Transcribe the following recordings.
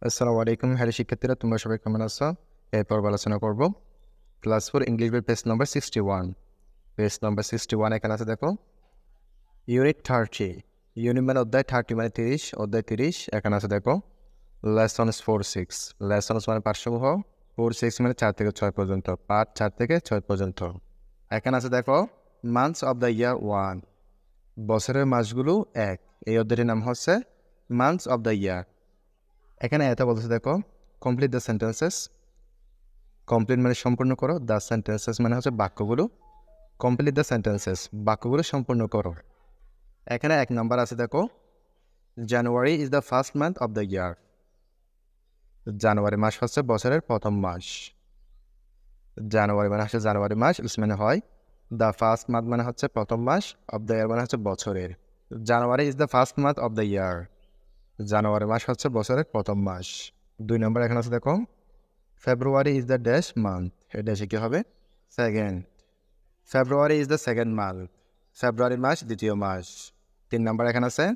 আসসালামু আলাইকুম হ্যালো শিক্ষার্থীরা, তোমরা সবাই কেমন আছো? এরপর আলোচনা করব ক্লাস 4 ইংলিশ বই পেজ নাম্বার 61। পেজ নাম্বার 61 এখানে আছে দেখো, ইউনিট 30। ইউনিট মানে অধ্যায়, 30 মানে 30, অধ্যায় 30 এখানে আছে দেখো, লেসনস 4-6। লেসনস মানে পাঠসমূহ, 4-6 মানে 4 থেকে 6 পর্যন্ত, পাঠ 4 থেকে 6 পর্যন্ত। এখানে আছে দেখো, মান্থস অফ দ্য ইয়ার 1, বছরের মাসগুলো 1। এই অধ্যায়টির নাম হচ্ছে মান্থস অফ দ্য ইয়ার। এখানে এটা বলতেছে দেখো, কমপ্লিট দ্য সেন্টেন্সেস। কমপ্লিট মানে সম্পূর্ণ করো, দ্য সেন্টেন্সেস মানে হচ্ছে বাক্যগুলো। কমপ্লিট দ্য সেন্টেন্সেস, বাক্যগুলো সম্পূর্ণ করো। এখানে 1 নাম্বার আছে দেখো, January is the first month of the year. January মাস হচ্ছে বছরের প্রথম মাস। জানুয়ারি মানে হচ্ছে জানুয়ারি মাস, মানে হয়। দ্য ফার্স্ট মান্থ মানে হচ্ছে প্রথম মাস, অফ দ্য ইয়ার মানে হচ্ছে বছরের। January is the first month of the year. January মাস হচ্ছে বছরের প্রথম মাস। 2 নম্বর এখানে আছে দেখো, February is the dash month. এই ড্যাশে কী হবে? Second. February is the second month. February মাস দ্বিতীয় মাস। 3 নম্বর এখানে আছে,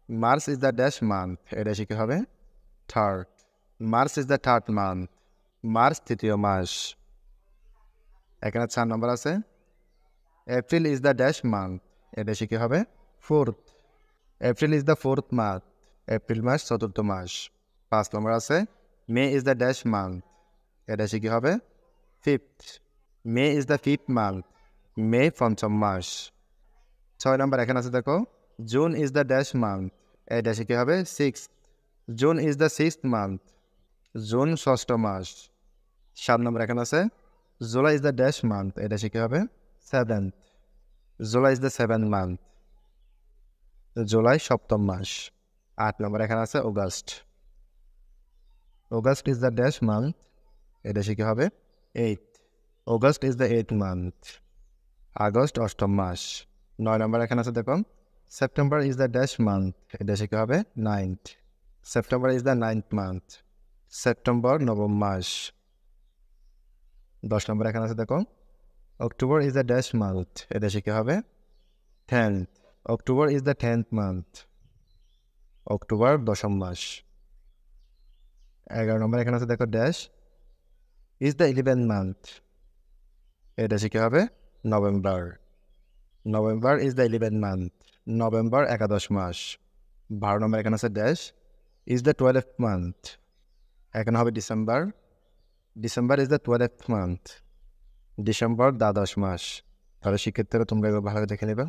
March is the dash month. এই ড্যাশে কী হবে? Third. March is the third month. March তৃতীয় মাস। এখানে 4 নম্বর আছে, April is the dash month. এই ড্যাশে কী হবে? Fourth. April is the fourth month. April মাস চতুর্থ মাস। 5 নম্বর আছে, May is the dash month. এটা সে কী হবে? Fifth. May is the fifth month. May পঞ্চম মাস। 6 নম্বর এখানে আছে দেখো, June is the dash month. এটা সে কী হবে? Sixth. June is the sixth month. June ষষ্ঠ মাস। 7 নম্বর এখানে আছে, July is the dash month. এটা সে কী হবে? Seventh. July is the seventh month. July সপ্তম মাস। 8 নম্বর এখানে আছে, August. August is the dash month. এটা সে কী হবে? Eighth. August is the eighth month. August অষ্টম মাস। 9 নম্বর এখানে আছে দেখুন, September is the dash month. এটা সে কী হবে? Ninth. September is the ninth month. September নবম মাস। 10 নম্বর এখানে আছে দেখুন, October is the dash month. এটা সে কী হবে? 10th। October is the 10th month. October দশম মাস। 11 নম্বর এখানে আছে দেখো, dash is the 11th month. এটা সে কী হবে? November. November is the 11th month. November একাদশ মাস। 12 নম্বর এখানে আছে, dash is the 12th month. এখানে হবে December. December is the 12th month. December দ্বাদশ মাস। তাহলে শিক্ষার্থীরা তোমরা এগুলো ভালো দেখে নেবে।